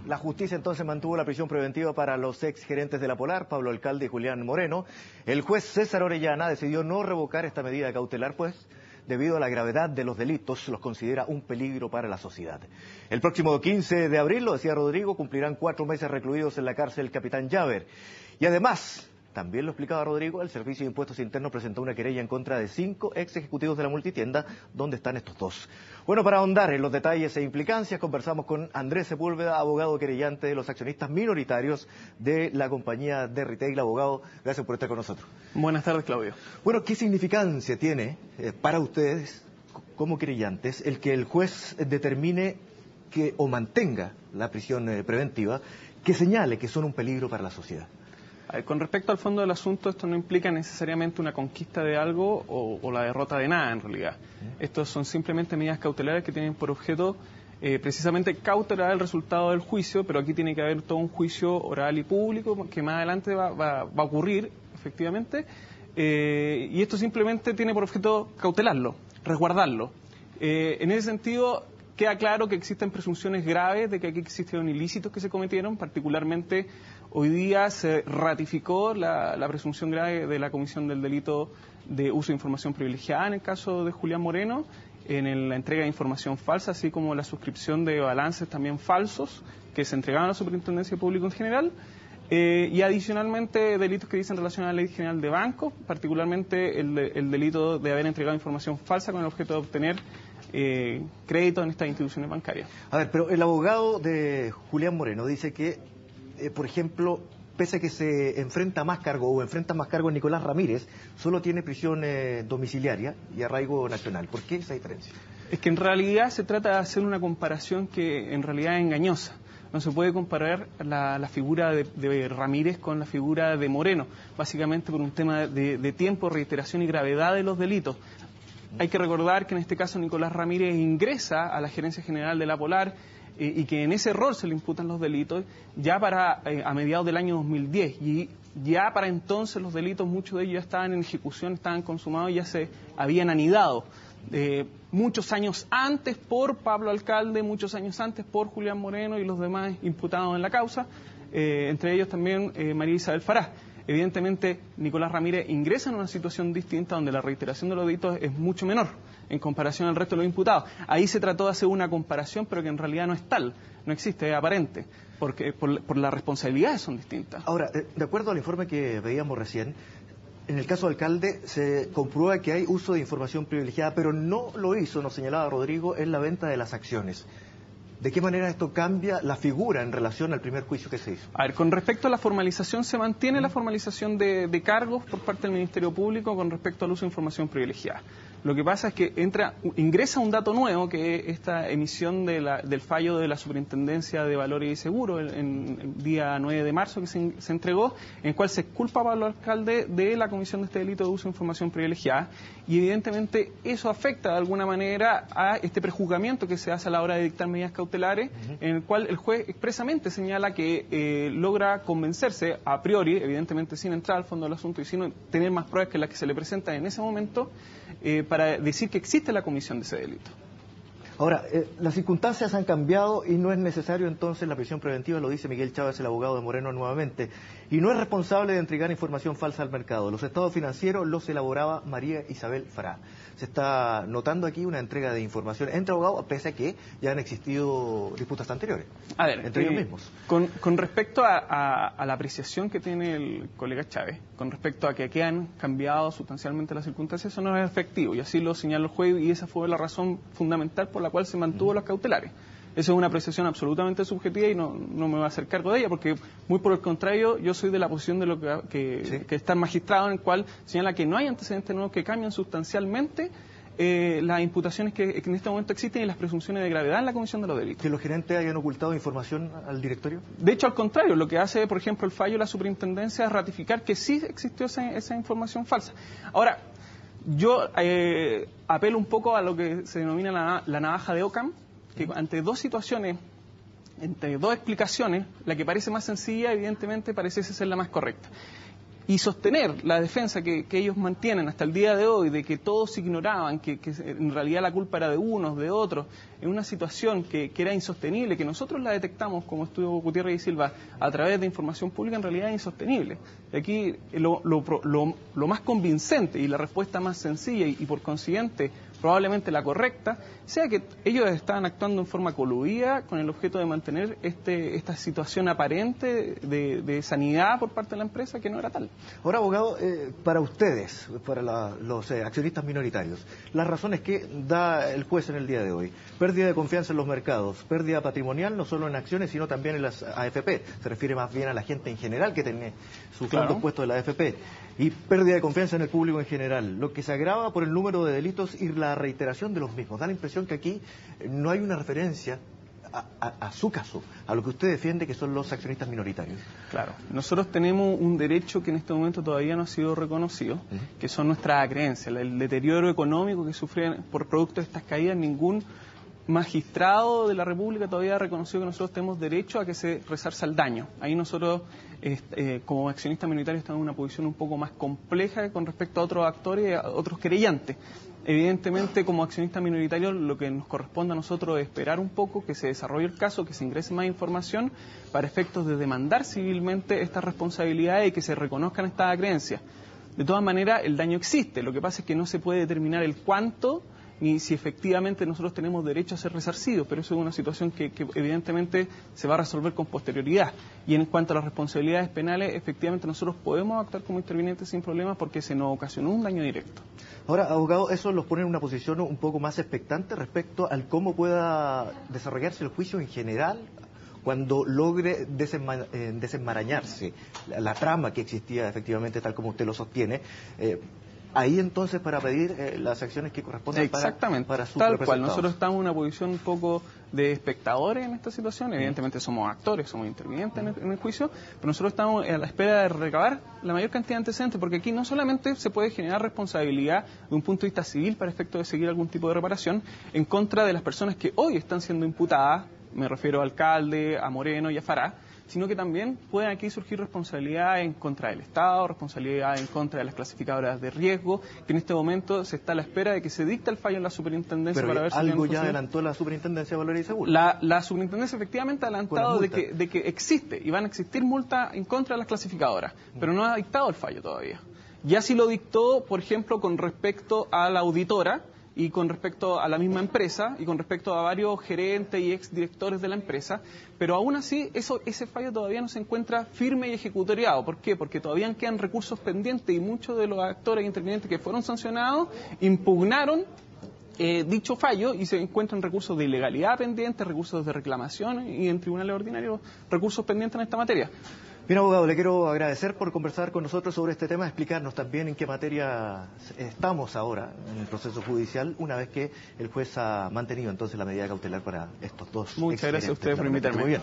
La justicia entonces mantuvo la prisión preventiva para los ex gerentes de la Polar, Pablo Alcalde y Julián Moreno. El juez César Orellana decidió no revocar esta medida cautelar, pues debido a la gravedad de los delitos, los considera un peligro para la sociedad. El próximo 15 de abril, lo decía Rodrigo, cumplirán 4 meses recluidos en la cárcel Capitán Llaver. Y además, también lo explicaba Rodrigo, el Servicio de Impuestos Internos presentó una querella en contra de 5 ex ejecutivos de la multitienda. ¿Dónde están estos dos? Bueno, para ahondar en los detalles e implicancias, conversamos con Andrés Sepúlveda, abogado querellante de los accionistas minoritarios de la compañía de retail. Abogado, gracias por estar con nosotros. Buenas tardes, Claudio. Bueno, ¿qué significancia tiene para ustedes, como querellantes, el que el juez determine que o mantenga la prisión preventiva, que señale que son un peligro para la sociedad? Con respecto al fondo del asunto, esto no implica necesariamente una conquista de algo o la derrota de nada, en realidad. Estos son simplemente medidas cautelares que tienen por objeto precisamente cautelar el resultado del juicio, pero aquí tiene que haber todo un juicio oral y público que más adelante va a ocurrir, efectivamente, y esto simplemente tiene por objeto cautelarlo, resguardarlo. En ese sentido, queda claro que existen presunciones graves de que aquí existieron ilícitos que se cometieron, particularmente hoy día se ratificó la presunción grave de la comisión del delito de uso de información privilegiada en el caso de Julián Moreno, en la entrega de información falsa, así como la suscripción de balances también falsos que se entregaban a la Superintendencia de Público en general, y adicionalmente delitos que dicen relación a la Ley General de Bancos, particularmente el delito de haber entregado información falsa con el objeto de obtener crédito en estas instituciones bancarias. A ver, pero el abogado de Julián Moreno dice que, por ejemplo, pese a que se enfrenta más cargo o enfrenta más cargo Nicolás Ramírez, solo tiene prisión domiciliaria y arraigo nacional. ¿Por qué esa diferencia? Es que en realidad se trata de hacer una comparación que en realidad es engañosa. No se puede comparar la figura de Ramírez con la figura de Moreno, básicamente por un tema de tiempo, reiteración y gravedad de los delitos. Hay que recordar que en este caso Nicolás Ramírez ingresa a la Gerencia General de la Polar y que en ese error se le imputan los delitos ya a mediados del año 2010. Y ya para entonces los delitos, muchos de ellos ya estaban en ejecución, estaban consumados y ya se habían anidado. Muchos años antes por Pablo Alcalde, muchos años antes por Julián Moreno y los demás imputados en la causa, entre ellos también María Isabel Fará. Evidentemente, Nicolás Ramírez ingresa en una situación distinta donde la reiteración de los delitos es mucho menor en comparación al resto de los imputados. Ahí se trató de hacer una comparación, pero que en realidad no es tal, no existe, es aparente, porque por las responsabilidades son distintas. Ahora, de acuerdo al informe que veíamos recién, en el caso de Alcalde se comprueba que hay uso de información privilegiada, pero no lo hizo, nos señalaba Rodrigo, en la venta de las acciones. ¿De qué manera esto cambia la figura en relación al primer juicio que se hizo? A ver, con respecto a la formalización, se mantiene la formalización de cargos por parte del Ministerio Público con respecto al uso de información privilegiada. Lo que pasa es que ingresa un dato nuevo, que es esta emisión del fallo de la Superintendencia de Valores y Seguros en el día 9 de marzo que se entregó, en el cual se culpa a Pablo Alcalde de la comisión de este delito de uso de información privilegiada, y evidentemente eso afecta de alguna manera a este prejuzgamiento que se hace a la hora de dictar medidas cautelares, en el cual el juez expresamente señala que logra convencerse a priori, evidentemente sin entrar al fondo del asunto y sin tener más pruebas que las que se le presentan en ese momento, para decir que existe la comisión de ese delito. Ahora, las circunstancias han cambiado y no es necesario entonces la prisión preventiva, lo dice Miguel Chávez, el abogado de Moreno nuevamente, y no es responsable de entregar información falsa al mercado. Los estados financieros los elaboraba María Isabel Fará. Se está notando aquí una entrega de información entre abogados, pese a que ya han existido disputas anteriores, a ver, entre ellos mismos. Con respecto a la apreciación que tiene el colega Chávez, con respecto a que han cambiado sustancialmente las circunstancias, eso no es efectivo, y así lo señaló el juez, y esa fue la razón fundamental por la cual se mantuvo los cautelares. Esa es una apreciación absolutamente subjetiva y no me voy a hacer cargo de ella, porque muy por el contrario, yo soy de la posición de lo que está el magistrado, en el cual señala que no hay antecedentes nuevos que cambian sustancialmente las imputaciones que en este momento existen y las presunciones de gravedad en la comisión de los delitos. ¿Que los gerentes hayan ocultado información al directorio? De hecho, al contrario, lo que hace, por ejemplo, el fallo de la superintendencia es ratificar que sí existió esa información falsa. Ahora, yo apelo un poco a lo que se denomina la navaja de Ockham, que ante dos situaciones, entre dos explicaciones, la que parece más sencilla, evidentemente, parece ser la más correcta. y sostener la defensa que ellos mantienen hasta el día de hoy, de que todos ignoraban, que en realidad la culpa era de unos, de otros, en una situación que era insostenible, que nosotros la detectamos como Estudio Gutiérrez y Silva a través de información pública, en realidad es insostenible. Y aquí lo más convincente y la respuesta más sencilla y por consiguiente probablemente la correcta, sea que ellos estaban actuando en forma coludida con el objeto de mantener esta situación aparente de sanidad por parte de la empresa que no era tal. Ahora, abogado, para ustedes, para los accionistas minoritarios, las razones que da el juez en el día de hoy: pérdida de confianza en los mercados, pérdida patrimonial no solo en acciones sino también en las AFP, se refiere más bien a la gente en general que tiene sus fondos puestos en la AFP, y pérdida de confianza en el público en general, lo que se agrava por el número de delitos y la reiteración de los mismos. Da la impresión que aquí no hay una referencia a su caso, a lo que usted defiende, que son los accionistas minoritarios. Claro, nosotros tenemos un derecho que en este momento todavía no ha sido reconocido, que son nuestras creencias, el deterioro económico que sufren por producto de estas caídas. Ningún magistrado de la República todavía ha reconocido que nosotros tenemos derecho a que se resarza el daño. Ahí nosotros, como accionistas minoritarios, estamos en una posición un poco más compleja con respecto a otros actores y a otros querellantes. Evidentemente, como accionistas minoritarios, lo que nos corresponde a nosotros es esperar un poco que se desarrolle el caso, que se ingrese más información para efectos de demandar civilmente estas responsabilidades y que se reconozcan estas creencias. De todas maneras, el daño existe. Lo que pasa es que no se puede determinar el cuánto ni si efectivamente nosotros tenemos derecho a ser resarcidos, pero eso es una situación que evidentemente se va a resolver con posterioridad. Y en cuanto a las responsabilidades penales, efectivamente nosotros podemos actuar como intervinientes sin problemas porque se nos ocasionó un daño directo. Ahora, abogado, eso los pone en una posición un poco más expectante respecto al cómo pueda desarrollarse el juicio en general cuando logre desenmarañarse la trama que existía efectivamente, tal como usted lo sostiene. Ahí entonces para pedir las acciones que corresponden para sus tal cual. representados. Nosotros estamos en una posición un poco de espectadores en esta situación. Evidentemente somos actores, somos intervinientes en el juicio, pero nosotros estamos a la espera de recabar la mayor cantidad de antecedentes, porque aquí no solamente se puede generar responsabilidad de un punto de vista civil para efecto de seguir algún tipo de reparación en contra de las personas que hoy están siendo imputadas, me refiero al alcalde, a Moreno y a Fará, sino que también pueden aquí surgir responsabilidades en contra del Estado, responsabilidades en contra de las clasificadoras de riesgo, que en este momento se está a la espera de que se dicte el fallo en la superintendencia. Pero para ver algo ya adelantó la superintendencia de Valores y Seguros. La superintendencia efectivamente ha adelantado de que existe y van a existir multas en contra de las clasificadoras, pero no ha dictado el fallo todavía. Ya sí lo dictó, por ejemplo, con respecto a la auditora, y con respecto a la misma empresa, y con respecto a varios gerentes y exdirectores de la empresa, pero aún así ese fallo todavía no se encuentra firme y ejecutoriado. ¿Por qué? Porque todavía quedan recursos pendientes y muchos de los actores e intervinientes que fueron sancionados impugnaron dicho fallo y se encuentran recursos de ilegalidad pendientes, recursos de reclamación y en tribunales ordinarios recursos pendientes en esta materia. Bien, abogado, le quiero agradecer por conversar con nosotros sobre este tema, explicarnos también en qué materia estamos ahora en el proceso judicial, una vez que el juez ha mantenido entonces la medida cautelar para estos dos. Muchas gracias a ustedes por invitarme. Muy bien.